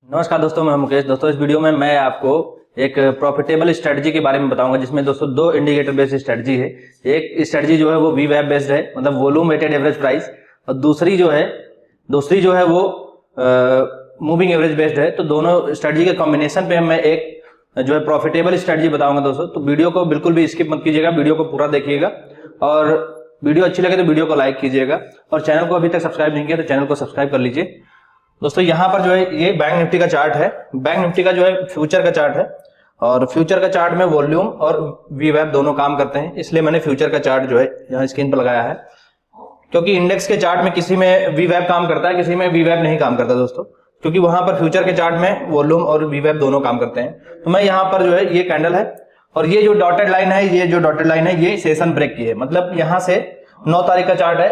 नमस्कार दोस्तों, मैं मुकेश। दोस्तों इस वीडियो में मैं आपको एक प्रॉफिटेबल स्ट्रेटजी के बारे में बताऊंगा, जिसमें दोस्तों दो इंडिकेटर बेस्ड स्ट्रेटजी है। एक स्ट्रेटजी जो है वो वीवैप बेस्ड है, मतलब वॉल्यूम वेटेड एवरेज प्राइस, और दूसरी जो है वो मूविंग एवरेज बेस्ड है। तो दोनों स्ट्रेटजी के कॉम्बिनेशन पे मैं एक जो है प्रॉफिटेबल स्ट्रेटजी बताऊंगा दोस्तों। तो वीडियो को बिल्कुल भी स्किप मत कीजिएगा, वीडियो को पूरा देखिएगा, और वीडियो अच्छी लगे तो वीडियो को लाइक कीजिएगा, और चैनल को अभी तक सब्सक्राइब नहीं किया तो चैनल को सब्सक्राइब कर लीजिए। दोस्तों यहाँ पर जो है ये बैंक निफ्टी का चार्ट है। बैंक निफ्टी का जो है फ्यूचर का चार्ट है, और फ्यूचर का चार्ट में वॉल्यूम और वीवैप दोनों काम करते हैं, इसलिए मैंने फ्यूचर का चार्ट जो है यहाँ स्क्रीन पर लगाया है। क्योंकि इंडेक्स के चार्ट में किसी में वीवैप काम करता है, किसी में वीवैप नहीं काम करता दोस्तों, क्योंकि वहां पर फ्यूचर के चार्ट में वॉल्यूम और वीवैप दोनों काम करते हैं। तो मैं यहाँ पर जो है ये कैंडल है, और ये जो डॉटेड लाइन है, ये सेशन ब्रेक की है। मतलब यहाँ से 9 तारीख का चार्ट है,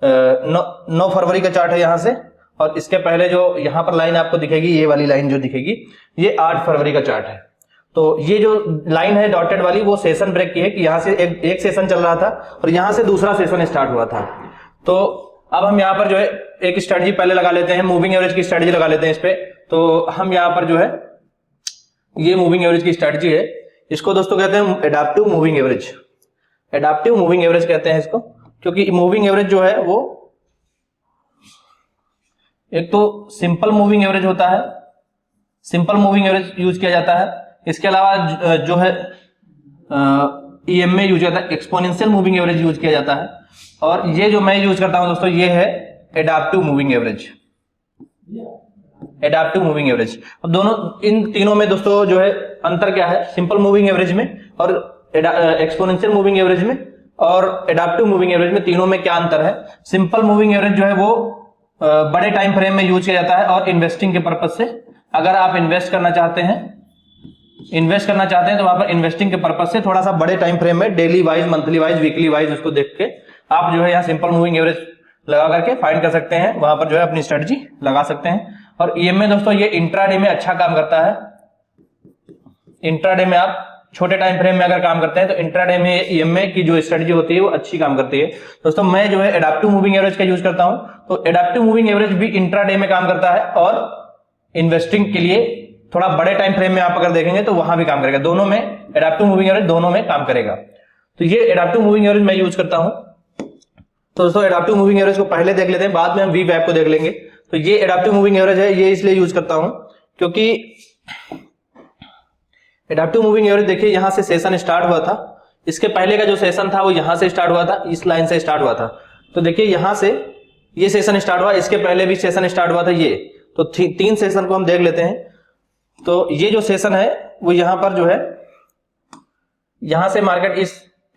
9 फरवरी का चार्ट है यहाँ से, और इसके पहले जो यहाँ पर लाइन आपको दिखेगी, ये वाली लाइन जो दिखेगी, ये 8 फरवरी का चार्ट है। तो ये जो लाइन है डॉटेड वाली, वो सेशन ब्रेक की है, कि यहाँ से एक सेशन चल रहा था और यहाँ से दूसरा सेशन स्टार्ट हुआ था। तो अब हम यहाँ पर जो है एक स्ट्रेटजी पहले लगा लेते हैं, मूविंग एवरेज की स्ट्रेटजी लगा लेते हैं इस पे। तो हम यहाँ पर जो है ये मूविंग एवरेज की स्ट्रेटजी है, इसको दोस्तों कहते हैं adaptive moving average. Adaptive moving average कहते हैं इसको, क्योंकि मूविंग एवरेज जो है वो एक तो सिंपल मूविंग एवरेज होता है, सिंपल मूविंग एवरेज यूज किया जाता है। इसके अलावा जो है ईएमए यूज किया जाता है, एक्सपोनेंशियल मूविंग एवरेज यूज किया जाता है, और ये जो मैं यूज करता हूं दोस्तों, ये है adaptive moving average. Adaptive moving average. अब दोनों, इन तीनों में दोस्तों जो है अंतर क्या है, सिंपल मूविंग एवरेज में और एक्सपोनेंशियल मूविंग एवरेज में और एडाप्टिव मूविंग एवरेज में, तीनों में क्या अंतर है। सिंपल मूविंग एवरेज जो है वो बड़े टाइम फ्रेम में यूज किया जाता है, और इन्वेस्टिंग के पर्पज से, अगर आप इन्वेस्ट करना चाहते हैं तो वहां पर इन्वेस्टिंग के पर्पज से थोड़ा सा बड़े टाइम फ्रेम में, daily wise, monthly wise, weekly wise उसको देख के आप जो है यहाँ सिंपल मूविंग एवरेज लगा करके फाइंड कर सकते हैं, वहां पर जो है अपनी स्ट्रेटजी लगा सकते हैं। और ईएमए दोस्तों ये इंट्राडे में अच्छा काम करता है। इंट्राडे में आप छोटे टाइम फ्रेम में अगर काम करते हैं तो इंट्राडे में ईएमए की जो स्ट्रेटजी होती है वो अच्छी काम करती है दोस्तों। मैं जो है एडाप्टिव मूविंग एवरेज का यूज करता हूं, तो एडाप्टिव मूविंग एवरेज भी इंट्राडे में काम करता है, और इन्वेस्टिंग के लिए थोड़ा बड़े टाइम फ्रेम में आप अगर देखेंगे तो वहां भी काम करेगा। दोनों में एडाप्टिव मूविंग एवरेज दोनों में काम करेगा। तो ये एडाप्टिव मूविंग एवरेज मैं यूज करता हूं। तो दोस्तों एडाप्टिव मूविंग एवरेज को पहले देख लेते हैं, बाद में हम वीवैप को देख लेंगे। तो ये एडाप्टिव मूविंग एवरेज है, ये इसलिए यूज करता हूं क्योंकि एडाप्टिव मूविंग एवरेज देखिए, यहां से सेशन स्टार्ट हुआ था, इसके पहले का जो सेशन था वो यहां से स्टार्ट हुआ था, इस लाइन से स्टार्ट हुआ था। तो देखिए यहां से ये सेशन स्टार्ट हुआ, इसके पहले भी सेशन स्टार्ट हुआ था ये। तो 3 सेशन को हम देख लेते हैं। तो ये जो सेशन है वो यहां पर जो है, यहां से मार्केट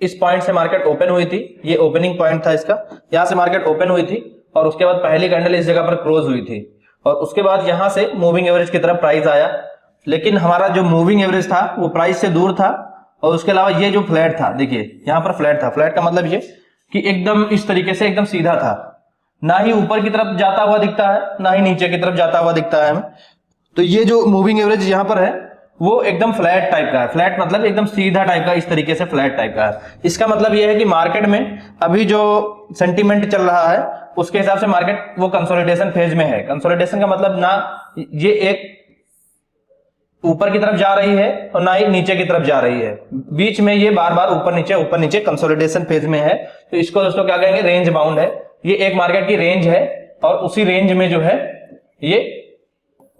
इस पॉइंट से मार्केट ओपन हुई थी, ये ओपनिंग पॉइंट था इसका, यहां से मार्केट ओपन हुई थी, और उसके बाद पहली कैंडल इस जगह पर क्लोज हुई थी, और उसके बाद यहां से मूविंग एवरेज की तरफ प्राइस आया। लेकिन हमारा जो मूविंग एवरेज था वो प्राइस से दूर था, और उसके अलावा ये जो फ्लैट था, देखिए यहां पर फ्लैट था। फ्लैट का मतलब ये कि एकदम इस तरीके से एकदम सीधा था, ना ही ऊपर की तरफ जाता हुआ दिखता है, ना ही नीचे की तरफ जाता हुआ दिखता है हमें। तो ये जो मूविंग एवरेज यहां पर है वो एकदम फ्लैट टाइप का है। फ्लैट मतलब एकदम सीधा टाइप का, इस तरीके से फ्लैट टाइप का है। इसका मतलब ये है कि मार्केट में अभी जो सेंटीमेंट चल रहा है उसके हिसाब से मार्केट वो कंसोलिडेशन फेज में है। कंसोलिडेशन का मतलब ना ये एक ऊपर की तरफ जा रही है और ना ही नीचे की तरफ जा रही है, बीच में ये बार बार ऊपर नीचे कंसोलिडेशन फेज में है। तो इसको दोस्तों क्या कहेंगे, रेंज बाउंड है। ये एक मार्केट की रेंज है, और उसी रेंज में जो है ये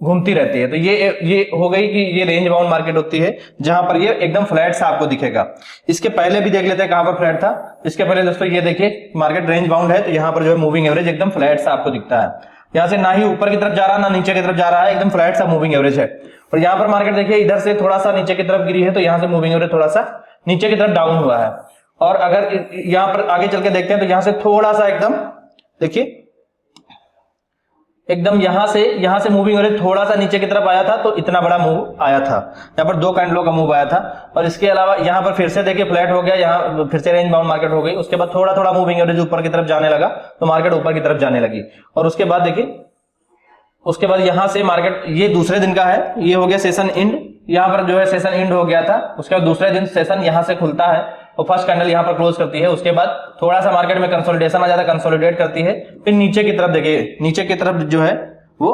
घूमती रहती है। तो ये हो गई कि ये रेंज बाउंड मार्केट होती है, जहां पर ये एकदम फ्लैट सा आपको दिखेगा। इसके पहले भी देख लेते हैं कहां पर फ्लैट था। इसके पहले दोस्तों ये देखिए मार्केट रेंज बाउंड है, तो यहां पर जो है मूविंग एवरेज एकदम फ्लैट सा आपको दिखता है। यहां से ना ही ऊपर की तरफ जा रहा है ना नीचे की तरफ जा रहा है, एकदम फ्लैट सा मूविंग एवरेज है। और यहां पर मार्केट देखिए इधर से थोड़ा सा नीचे की तरफ गिरी है, तो यहां से मूविंग एवरेज थोड़ा सा नीचे की तरफ डाउन हुआ है। और अगर यहां पर आगे चल के देखते हैं तो यहां से थोड़ा सा एकदम देखिए, एकदम यहां से मूविंग एवरेज थोड़ा सा नीचे की तरफ आया था, तो इतना बड़ा मूव आया था। यहां पर 2 कैंडलों का मूव आया था, और इसके अलावा यहां पर फिर से देखिए फ्लैट हो गया, यहां फिर से रेंज बाउंड मार्केट हो गई। उसके बाद थोड़ा थोड़ा मूविंग एवरेज ऊपर की तरफ जाने लगा, तो मार्केट ऊपर की तरफ जाने लगी। और उसके बाद देखिए, उसके बाद यहां से मार्केट, ये दूसरे दिन का है, ये हो गया सेशन एंड, यहां पर जो है सेशन एंड हो गया था। उसके बाद दूसरे दिन सेशन यहां से खुलता है, तो फर्स्ट कैंडल यहां पर क्लोज करती है। उसके बाद थोड़ा सा मार्केट में कंसोलिडेशन आ जाता है, कंसोलिडेट करती है, फिर नीचे की तरफ देखिए, नीचे की तरफ जो है वो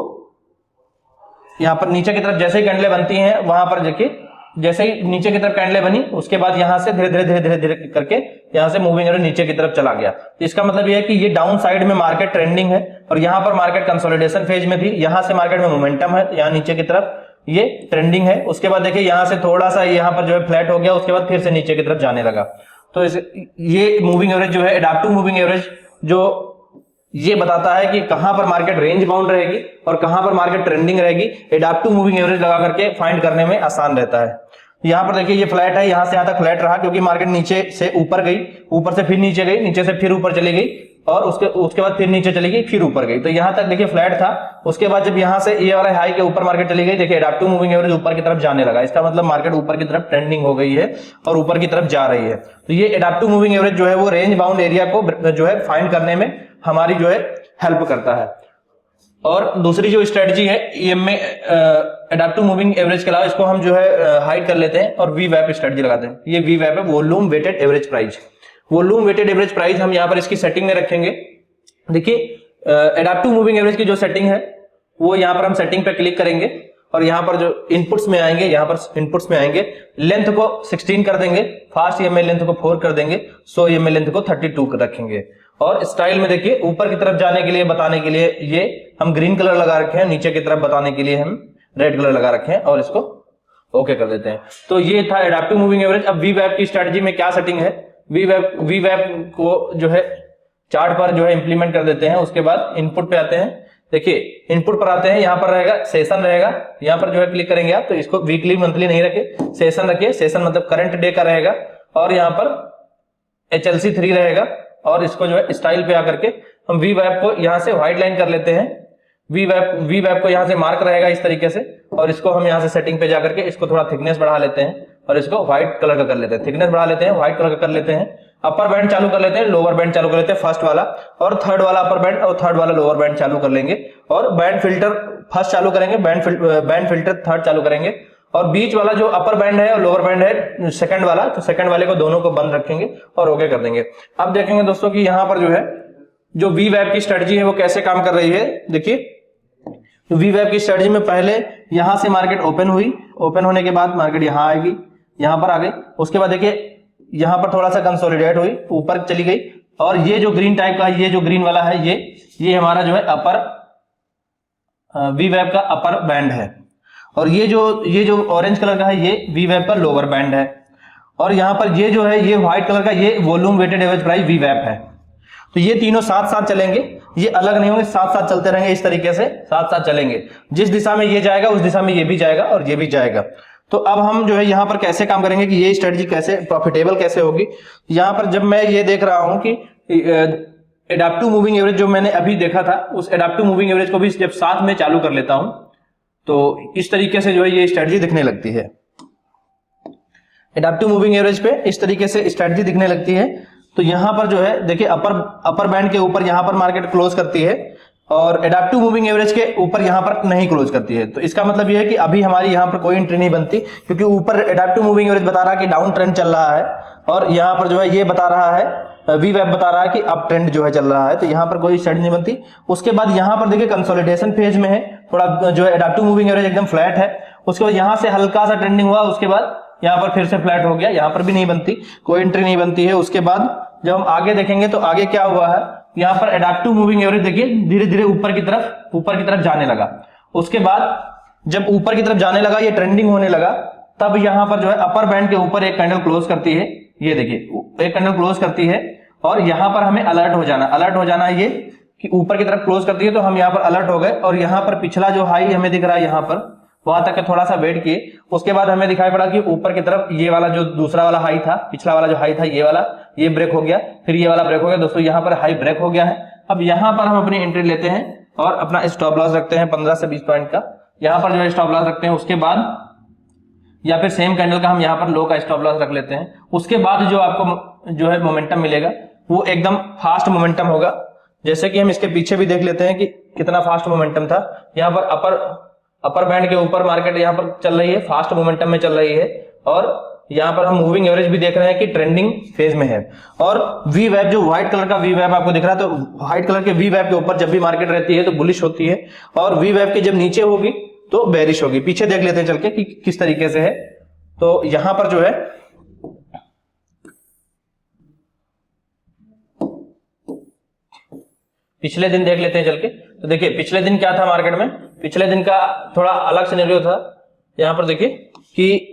यहाँ पर नीचे की तरफ जैसे ही कैंडलें बनती हैं वहां पर देखिए जैसे ही नीचे की तरफ कैंडलें बनी उसके बाद यहाँ से धीरे धीरे धीरे धीरे धीरे करके यहाँ से मूविंग एवरेज नीचे की तरफ चला गया। तो इसका मतलब ये है कि ये डाउन साइड में मार्केट ट्रेंडिंग है और यहाँ पर मार्केट कंसोलिडेशन फेज में थी, यहाँ से मार्केट में मोमेंटम है, यहाँ नीचे की तरफ ये ट्रेंडिंग है। उसके बाद देखिए यहाँ से थोड़ा सा यहाँ पर जो है फ्लैट हो गया, उसके बाद फिर से नीचे की तरफ जाने लगा। तो ये मूविंग एवरेज जो है एडाप्टिव मूविंग एवरेज जो ये बताता है कि कहां पर मार्केट रेंज बाउंड रहेगी और कहां पर मार्केट ट्रेंडिंग रहेगी। एडाप्टिव मूविंग एवरेज लगा करके फाइंड करने में आसान रहता है। यहां पर देखिए ये फ्लैट है, यहां से यहां तक फ्लैट रहा क्योंकि मार्केट नीचे से ऊपर गई, ऊपर से फिर नीचे गई, नीचे से फिर ऊपर चली गई और उसके बाद फिर नीचे चली गई, फिर ऊपर गई। तो यहां तक देखिए फ्लैट था। उसके बाद जब यहां से ये वाला हाई के ऊपर मार्केट चली गई, देखिए एडाप्टिव मूविंग एवरेज ऊपर की तरफ जाने लगा। इसका मतलब मार्केट ऊपर की तरफ ट्रेंडिंग हो गई है और ऊपर की तरफ जा रही है। तो ये एडाप्टिव मूविंग एवरेज जो है वो रेंज बाउंड एरिया को जो है फाइंड करने में हमारी जो है हेल्प करता है। और दूसरी जो स्ट्रेटजी है ईएमए एडाप्टिव मूविंग एवरेज के अलावा इसको हम जो है हाइड कर लेते हैं और वीवैप स्ट्रेटजी लगाते हैं। ये वीवैप है, volume weighted average price. Volume weighted average price हम यहाँ पर इसकी सेटिंग में रखेंगे। देखिए एडाप्टिव मूविंग एवरेज की जो सेटिंग है वो यहाँ पर हम सेटिंग पे क्लिक करेंगे और यहाँ पर जो इनपुट्स में आएंगे, यहाँ पर इनपुट्स में आएंगे, लेंथ को 16 कर देंगे, फास्ट ईएमए लेंथ को 4 कर देंगे, 100 ईएमए लेंथ को 32 रखेंगे। और स्टाइल में देखिए ऊपर की तरफ जाने के लिए बताने के लिए ये हम ग्रीन कलर लगा रखे हैं, नीचे की तरफ बताने के लिए हम रेड कलर लगा रखे हैं और इसको ओके कर देते हैं। तो ये था एडाप्टिव मूविंग एवरेज। अब वीवैप की स्ट्रेटजी में क्या सेटिंग है, वीवैप को जो है चार्ट पर जो है इंप्लीमेंट कर देते हैं। उसके बाद इनपुट पे आते हैं, देखिए इनपुट पर आते हैं, यहाँ पर रहेगा सेशन रहेगा, यहाँ पर जो है क्लिक करेंगे आप। तो इसको वीकली मंथली नहीं रखे, सेशन रखिए। सेशन मतलब करंट डे का रहेगा और यहाँ पर HLC 3 रहेगा और इसको जो है स्टाइल पे आकर के हम वीवैप को यहाँ से व्हाइट लाइन कर लेते हैं। वीवैप को यहाँ से मार्क रहेगा इस तरीके से और इसको हम यहाँ से सेटिंग पे जाकर के इसको थोड़ा थिकनेस बढ़ा लेते हैं और इसको व्हाइट कलर का कर लेते हैं। थिकनेस बढ़ा लेते हैं, व्हाइट कलर का कर लेते हैं। अपर बैंड चालू कर लेते हैं, लोअर बैंड चालू कर लेते हैं, फर्स्ट वाला और थर्ड वाला अपर बैंड और थर्ड वाला लोअर बैंड चालू कर लेंगे और बैंड फिल्टर फर्स्ट चालू करेंगे, बैंड फिल्टर थर्ड चालू करेंगे और बीच वाला जो अपर बैंड है और लोअर बैंड है सेकंड वाला, तो सेकंड वाले को दोनों को बंद रखेंगे और ओके कर देंगे। अब देखेंगे दोस्तों कि यहां पर जो है जो वीवैप की स्ट्रेटजी है वो कैसे काम कर रही है। देखिए वीवैप की स्ट्रेटजी में पहले यहां से मार्केट ओपन हुई, ओपन होने के बाद मार्केट यहां आएगी, यहां पर आ गई। उसके बाद देखिए यहां पर थोड़ा सा कंसोलिडेट हुई, ऊपर चली गई और ये जो ग्रीन टाइप का, ये जो ग्रीन वाला है ये हमारा जो है अपर वीवैप का अपर बैंड है और ये जो ऑरेंज कलर का है ये वीवैप का लोअर बैंड है और यहाँ पर ये जो है ये व्हाइट कलर का ये वॉल्यूम वेटेड एवरेज प्राइस वीवैप है। तो ये तीनों साथ साथ चलेंगे, ये अलग नहीं होंगे, साथ साथ चलते रहेंगे, इस तरीके से साथ साथ चलेंगे। जिस दिशा में ये जाएगा उस दिशा में ये भी जाएगा और ये भी जाएगा। तो अब हम जो है यहाँ पर कैसे काम करेंगे कि ये स्ट्रेटजी कैसे प्रॉफिटेबल कैसे होगी। यहाँ पर जब मैं ये देख रहा हूं कि एडाप्टिव मूविंग एवरेज जो मैंने अभी देखा था उस एडाप्टिव मूविंग एवरेज को भी जब साथ में चालू कर लेता हूं तो इस तरीके से जो है ये स्ट्रेटजी दिखने लगती है। एडाप्टिव मूविंग एवरेज पे इस तरीके से स्ट्रेटजी दिखने लगती है। तो यहां पर जो है देखिए अपर बैंड के ऊपर यहां पर मार्केट क्लोज करती है और एडाप्टिव मूविंग एवरेज के ऊपर यहां पर नहीं क्लोज करती है। तो इसका मतलब यह है कि अभी हमारी यहां पर कोई एंट्री नहीं बनती क्योंकि ऊपर एडाप्टिव मूविंग एवरेज बता रहा है कि डाउन ट्रेंड चल रहा है और यहां पर जो है ये बता रहा है वीवैप बता रहा है कि अप ट्रेंड जो है चल रहा है। तो यहां पर कोई स्ट्रेटजी नहीं बनती। उसके बाद यहां पर देखिए कंसोलिडेशन फेज में है, थोड़ा जो है एडाप्टिव मूविंग एवरेज एकदम फ्लैट है। उसके बाद यहां से हल्का सा ट्रेंडिंग हुआ, उसके बाद यहां पर फिर से फ्लैट हो गया, यहां पर भी नहीं बनती, कोई एंट्री नहीं बनती है। उसके बाद जब हम आगे देखेंगे तो आगे क्या हुआ है, यहां पर एडाप्टिव मूविंग एवरेज देखिए धीरे धीरे ऊपर की तरफ जाने लगा। उसके बाद जब ऊपर की तरफ जाने लगा, ये ट्रेंडिंग होने लगा, तब यहां पर जो है अपर बैंड के ऊपर एक कैंडल क्लोज करती है। ये देखिए एक कैंडल क्लोज करती है और यहां पर हमें अलर्ट हो जाना है ये कि ऊपर की तरफ क्लोज करती है। तो हम यहां पर अलर्ट हो गए और यहां पर पिछला जो हाई हमें दिख रहा है यहां पर वहां तक थोड़ा सा वेट किए। उसके बाद हमें दिखाई पड़ा कि ऊपर की तरफ ये वाला जो दूसरा वाला हाई था, पिछला वाला जो हाई था ये वाला, ये ब्रेक हो गया, फिर ये वाला ब्रेक हो गया। दोस्तों यहाँ पर हाई ब्रेक हो गया है। अब यहाँ पर हम अपनी एंट्री लेते हैं और अपना स्टॉप लॉस रखते हैं 15 से 20 पॉइंट का। यहाँ पर जो है स्टॉप लॉस रखते हैं। उसके बाद या फिर सेम कैंडल का हम यहाँ पर लो का स्टॉप लॉस रख लेते हैं। उसके बाद जो आपको जो है मोमेंटम मिलेगा वो एकदम फास्ट मोमेंटम होगा। जैसे कि हम इसके पीछे भी देख लेते हैं कि कितना फास्ट मोमेंटम था। यहाँ पर अपर बैंड के ऊपर मार्केट यहाँ पर चल रही है, फास्ट मोमेंटम में चल रही है और यहाँ पर हम मूविंग एवरेज भी देख रहे हैं कि ट्रेंडिंग फेज में है। और वीवैप जो व्हाइट कलर का वीवैप आपको दिख रहा है, तो व्हाइट कलर के वीवैप के ऊपर जब भी मार्केट रहती है तो बुलिश होती है और वीवैप के जब नीचे होगी तो बेरिश होगी। पीछे देख लेते हैं चल के कि किस तरीके से है। तो यहां पर जो है पिछले दिन देख लेते हैं चल के। तो देखिए पिछले दिन क्या था मार्केट में, पिछले दिन का थोड़ा अलग सिनेरियो था। यहां पर देखिए कि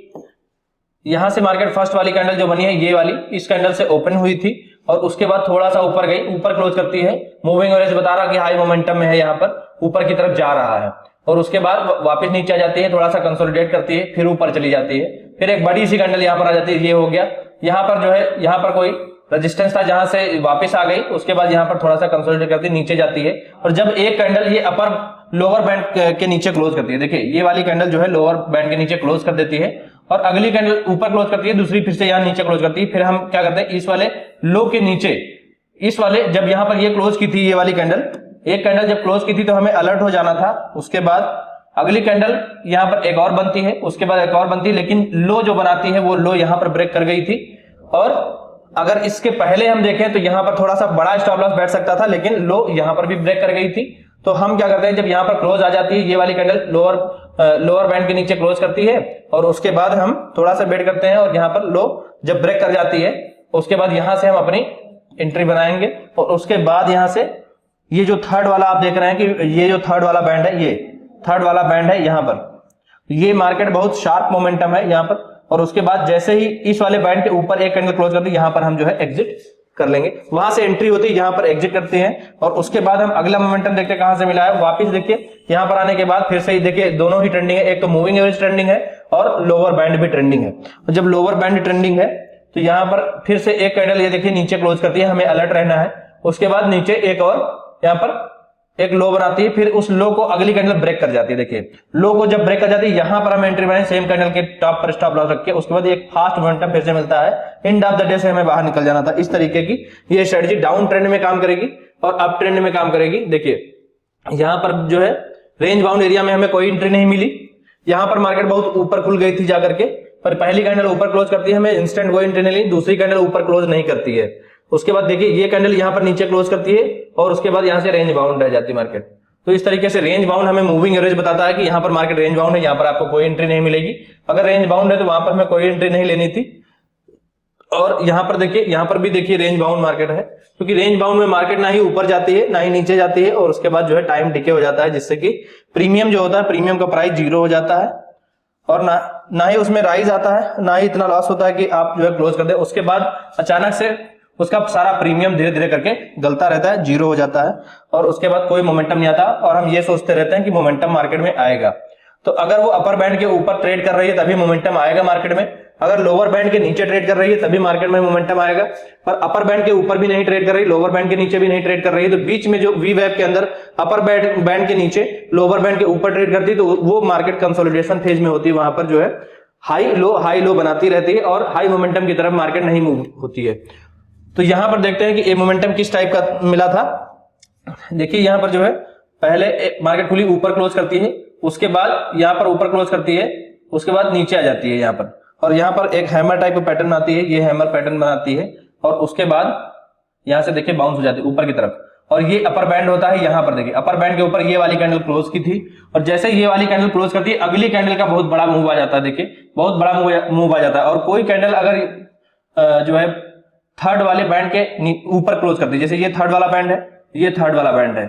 यहां से मार्केट फर्स्ट वाली कैंडल जो बनी है ये वाली, इस कैंडल से ओपन हुई थी और उसके बाद थोड़ा सा ऊपर गई, ऊपर क्लोज करती है। मूविंग एवरेज बता रहा कि हाई मोमेंटम में है, यहां पर ऊपर की तरफ जा रहा है और उसके बाद वापस नीचे आ जाती है, थोड़ा सा कंसोलिडेट करती है, फिर ऊपर चली जाती है, फिर एक बड़ी सी कैंडल यहां पर आ जाती है। ये हो गया, यहां पर जो है यहां पर कोई रेजिस्टेंस था जहां से वापस आ गई, उसके बाद यहां पर थोड़ा सा कंसोलिडेट करती है, नीचे जाती है और जब एक कैंडल ये अपर लोअर बैंड के नीचे क्लोज करती है, देखिए ये वाली कैंडल जो है लोअर बैंड के नीचे क्लोज कर देती है और अगली कैंडल ऊपर क्लोज करती है, दूसरी फिर से यहां नीचे क्लोज करती है। फिर हम क्या करते हैं, इस वाले लो के नीचे, इस वाले जब यहां पर ये क्लोज की थी, ये वाली कैंडल, एक कैंडल जब क्लोज की थी तो हमें अलर्ट हो जाना था। उसके बाद अगली कैंडल यहां पर एक और बनती है, उसके बाद एक और बनती है, लेकिन लो जो बनाती है वो लो यहां पर ब्रेक कर गई थी। और अगर इसके पहले हम देखें तो यहां पर थोड़ा सा बड़ा स्टॉप लॉस बैठ सकता था, लेकिन लो यहां पर भी ब्रेक कर गई थी। तो हम क्या करते हैं, जब यहां पर क्लोज आ जाती है, ये वाली कैंडल लोअर बैंड के नीचे क्लोज करती है और उसके बाद हम थोड़ा सा वेट करते हैं और यहां पर लो जब ब्रेक कर जाती है, उसके बाद यहां से हम अपनी एंट्री बनाएंगे और उसके बाद यहां से ये जो थर्ड वाला आप देख रहे हैं कि ये जो थर्ड वाला बैंड है, ये थर्ड वाला बैंड है यहां पर, ये मार्केट बहुत शार्प मोमेंटम है यहां पर। और उसके बाद जैसे ही इस वाले बैंड के ऊपर एक कैंडल क्लोज करती है, यहां पर हम जो है एग्जिट कर लेंगे, वहां से एंट्री होती है, यहां पर एग्जिट करते हैं और उसके बाद हम अगला मोमेंटम देखते हैं कहां से मिला है। वापस देखिए यहां पर आने के बाद फिर से ही देखिए दोनों ही ट्रेंडिंग है, एक तो मूविंग एवरेज ट्रेंडिंग है और लोअर बैंड भी ट्रेंडिंग है। और जब लोअर बैंड ट्रेंडिंग है तो यहां पर फिर से एक कैंडल ये देखिए नीचे क्लोज करती है, हमें अलर्ट रहना है। उसके बाद नीचे एक और यहां पर एक लो बनाती है, फिर उस लो को अगली कैंडल ब्रेक कर जाती है। देखिए लो को जब ब्रेक कर जाती है, यहां पर हम एंट्री बनाए सेम कैंडल के टॉप पर स्टॉप लॉस रख के, उसके बाद एक फास्ट मोमेंटम फिर से मिलता है, एंड ऑफ द डे से हमें बाहर निकल जाना था। इस तरीके की ये स्ट्रेटजी डाउन ट्रेंड में काम करेगी और अप ट्रेंड में काम करेगी। देखिए यहां पर जो है रेंज बाउंड एरिया में हमें कोई एंट्री नहीं मिली, यहां पर मार्केट बहुत ऊपर खुल गई थी जाकर के, पर पहली कैंडल ऊपर क्लोज करती है, हमें इंस्टेंट कोई एंट्री नहीं ली, दूसरी कैंडल ऊपर क्लोज नहीं करती है। उसके बाद देखिए ये कैंडल यहां पर नीचे क्लोज करती है और उसके बाद यहां से रेंज बाउंड रह जाती है मार्केट। तो इस तरीके से रेंज बाउंड हमें मूविंग एवरेज बताता है कि यहां पर मार्केट रेंज बाउंड है, यहां पर आपको कोई एंट्री नहीं मिलेगी। अगर रेंज बाउंड है तो वहां पर हमें कोई एंट्री नहीं लेनी थी। और यहां पर देखिए, यहां पर भी देखिए रेंज बाउंड मार्केट है, क्योंकि रेंज बाउंड में मार्केट ना ही ऊपर जाती है ना ही नीचे जाती है और उसके बाद जो है टाइम डिके हो जाता है, जिससे कि प्रीमियम जो होता है, प्रीमियम का प्राइस 0 हो जाता है और ना ही उसमें राइज आता है, ना ही इतना लॉस होता है कि आप जो है क्लोज कर दे। उसके बाद अचानक से उसका सारा प्रीमियम धीरे धीरे करके गलता रहता है, 0 हो जाता है और उसके बाद कोई मोमेंटम नहीं आता और हम ये सोचते रहते हैं कि मोमेंटम मार्केट में आएगा। तो अगर वो अपर बैंड के ऊपर ट्रेड कर रही है तभी मोमेंटम आएगा मार्केट में, अगर लोअर बैंड के नीचे ट्रेड कर रही है तभी मार्केट में मोमेंटम आएगा। पर अपर बैंड के ऊपर भी नहीं ट्रेड कर रही, लोअर बैंड के नीचे भी नहीं ट्रेड कर रही है, तो बीच में जो वी वेव के अंदर अपर बैंड के नीचे लोअर बैंड के ऊपर ट्रेड करती है, तो वो मार्केट कंसोलिडेशन फेज में होती है, वहां पर जो है हाई लो बनाती रहती है और हाई मोमेंटम की तरफ मार्केट नहीं मूव होती है। तो यहां पर देखते हैं कि ये मोमेंटम किस टाइप का मिला था। देखिए यहां पर जो है पहले मार्केट खुली ऊपर क्लोज करती है, उसके बाद यहां पर ऊपर क्लोज करती है, उसके बाद नीचे आ जाती है यहां पर, और यहां पर एक हैमर टाइप का पैटर्न आती है, ये हैमर पैटर्न बनाती है और उसके बाद यहां से देखिए बाउंस हो जाती है ऊपर की तरफ और ये अपर बैंड होता है। यहां पर देखिए अपर बैंड के ऊपर ये वाली कैंडल क्लोज की थी और जैसे ये वाली कैंडल क्लोज करती है, अगली कैंडल का बहुत बड़ा मूव आ जाता है। देखिए बहुत बड़ा मूव आ जाता है और कोई कैंडल अगर जो है थर्ड वाले बैंड के ऊपर क्लोज करती है, जैसे ये थर्ड वाला बैंड है, ये थर्ड वाला बैंड है,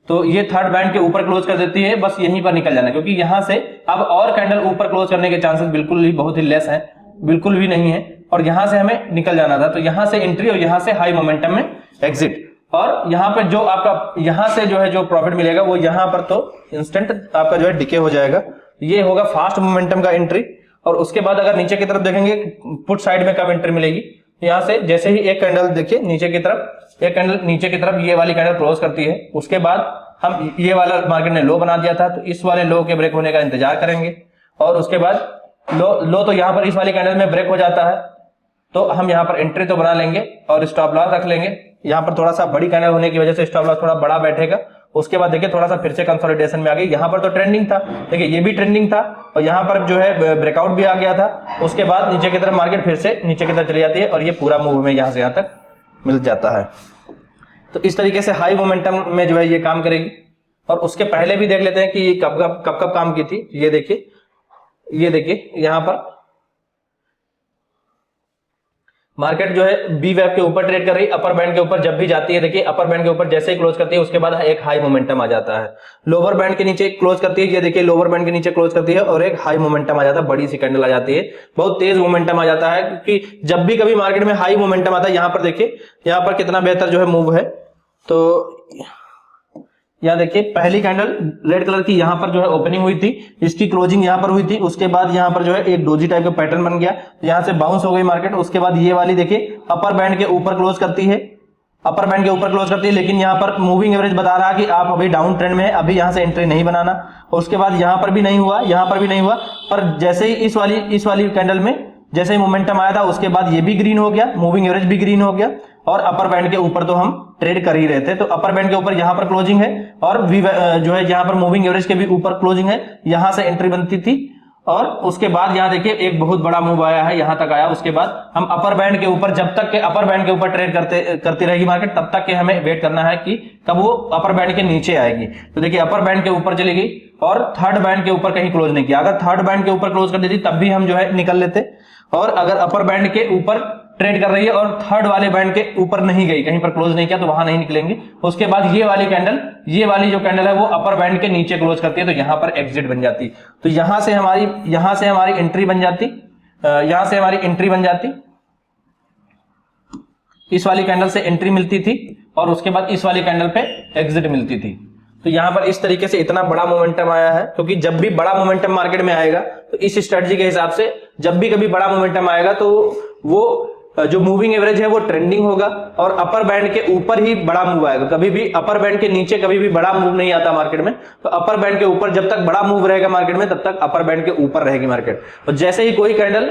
तो ये थर्ड बैंड के ऊपर क्लोज कर देती है, बस यहीं पर निकल जाना है, क्योंकि यहां से अब और कैंडल ऊपर क्लोज करने के चांसेस बिल्कुल ही बहुत ही लेस हैं, बिल्कुल भी नहीं है और यहां से हमें निकल जाना था। तो यहां से एंट्री और यहां से हाई मोमेंटम में एग्जिट, और यहां पर जो आपका यहां से जो है जो प्रॉफिट मिलेगा वो यहां पर तो इंस्टेंट आपका जो है डिके हो जाएगा। ये होगा फास्ट मोमेंटम का एंट्री। और उसके बाद अगर नीचे की तरफ देखेंगे पुट साइड में कब एंट्री मिलेगी, यहां से जैसे ही एक कैंडल देखिए नीचे की तरफ, एक कैंडल नीचे की तरफ ये वाली कैंडल क्लोज करती है, उसके बाद हम ये वाला मार्केट ने लो बना दिया था, तो इस वाले लो के ब्रेक होने का इंतजार करेंगे और उसके बाद लो तो यहां पर इस वाली कैंडल में ब्रेक हो जाता है, तो हम यहां पर एंट्री तो बना लेंगे और स्टॉप लॉस रख लेंगे। यहां पर थोड़ा सा बड़ी कैंडल होने की वजह से स्टॉप लॉस थोड़ा बड़ा बैठेगा। उसके बाद देखिए थोड़ा सा फिर से कंसोलिडेशन में आ गई, यहां पर तो ट्रेंडिंग था, देखिए ये भी ट्रेंडिंग था और यहां पर जो है ब्रेकआउट भी आ गया था। उसके बाद नीचे की तरफ मार्केट फिर से नीचे की तरफ चली जाती है और ये पूरा मूव में यहां से यहां तक मिल जाता है। तो इस तरीके से हाई मोमेंटम में जो है ये काम करेगी। और उसके पहले भी देख लेते हैं कि ये कब काम की थी। ये देखिए यहां पर मार्केट जो है बी वेव के ऊपर ट्रेड कर रही है, अपर बैंड के ऊपर जब भी जाती है, देखिए अपर बैंड के ऊपर जैसे ही क्लोज करती है उसके बाद एक हाई मोमेंटम आ जाता है। लोअर बैंड के नीचे क्लोज करती है, ये देखिए लोअर बैंड के नीचे क्लोज करती है और एक हाई मोमेंटम आ जाता है, बड़ी सी कैंडल आ जाती है, बहुत तेज मोमेंटम आ जाता है। क्योंकि जब भी कभी मार्केट में हाई मोमेंटम आता है, यहां पर देखिए यहां पर कितना बेहतर जो है मूव है। तो यहाँ देखिए पहली कैंडल रेड कलर की यहां पर जो है ओपनिंग हुई थी, इसकी क्लोजिंग यहां पर हुई थी, उसके बाद यहां पर जो है एक डोजी टाइप का पैटर्न बन गया, यहां से बाउंस हो गई मार्केट। उसके बाद ये वाली देखिए अपर बैंड के ऊपर क्लोज करती है, अपर बैंड के ऊपर क्लोज करती है, लेकिन यहां पर मूविंग एवरेज बता रहा है कि आप अभी डाउन ट्रेंड में है, अभी यहां से एंट्री नहीं बनाना। उसके बाद यहां पर भी नहीं हुआ, यहां पर भी नहीं हुआ, पर जैसे ही इस वाली कैंडल में जैसे ही मोमेंटम आया था उसके बाद ये भी ग्रीन हो गया, मूविंग एवरेज भी ग्रीन हो गया और अपर बैंड के ऊपर तो हम ट्रेड कर ही रहे थे। तो अपर बैंड के ऊपर यहां पर क्लोजिंग है और जो है यहां पर मूविंग एवरेज के भी ऊपर क्लोजिंग है, यहां से एंट्री बनती थी। और उसके बाद यहां देखिए एक बहुत बड़ा मूव आया है, यहां तक आया। उसके बाद हम अपर बैंड के ऊपर, जब तक के अपर बैंड के ऊपर ट्रेड करती रहेगी मार्केट, तब तक के हमें वेट करना है कि कब वो अपर बैंड के नीचे आएगी। तो देखिए अपर बैंड के ऊपर चली गई और थर्ड बैंड के ऊपर कहीं क्लोज नहीं किया। अगर थर्ड बैंड के ऊपर क्लोज कर देती तब भी हम जो है निकल लेते, और अगर अपर बैंड के ऊपर ट्रेड कर रही है और थर्ड वाले बैंड के ऊपर नहीं गई, कहीं पर क्लोज नहीं किया, तो वहां नहीं निकलेंगे। उसके बाद ये वाली जो कैंडल है वो अपर बैंड के नीचे क्लोज करती है, तो यहां पर एग्जिट बन जाती। तो यहां से हमारी एंट्री बन जाती, यहां से हमारी एंट्री बन जाती, इस वाली कैंडल से एंट्री मिलती थी और उसके बाद इस वाली कैंडल पे एग्जिट मिलती थी। तो यहां पर इस तरीके से इतना बड़ा मोमेंटम आया है, क्योंकि जब भी बड़ा मोमेंटम मार्केट में आएगा तो इस स्ट्रेटजी के हिसाब से जब भी कभी बड़ा मोमेंटम आएगा तो वो जो मूविंग एवरेज है वो ट्रेंडिंग होगा और अपर बैंड के ऊपर ही बड़ा मूव आएगा। कभी भी अपर बैंड के नीचे कभी भी बड़ा मूव नहीं आता मार्केट में। तो अपर बैंड के ऊपर जब तक बड़ा मूव रहेगा मार्केट में, तब तक अपर बैंड के ऊपर रहेगी मार्केट। और जैसे ही कोई कैंडल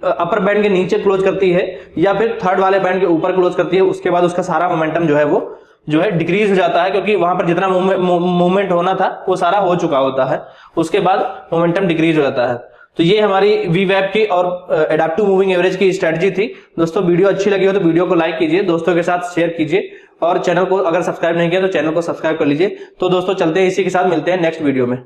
अपर बैंड के नीचे क्लोज करती है या फिर थर्ड वाले बैंड के ऊपर क्लोज करती है, उसके बाद उसका सारा मोमेंटम जो है डिक्रीज हो जाता है, क्योंकि वहां पर जितना मूवमेंट होना था वो सारा हो चुका होता है। उसके बाद मोमेंटम डिक्रीज हो जाता है। तो ये हमारी वी वेब की और एडाप्टिव मूविंग एवरेज की स्ट्रेटजी थी। दोस्तों वीडियो अच्छी लगी हो तो वीडियो को लाइक कीजिए, दोस्तों के साथ शेयर कीजिए और चैनल को अगर सब्सक्राइब नहीं किया तो चैनल को सब्सक्राइब कर लीजिए। तो दोस्तों चलते हैं, इसी के साथ मिलते हैं नेक्स्ट वीडियो में।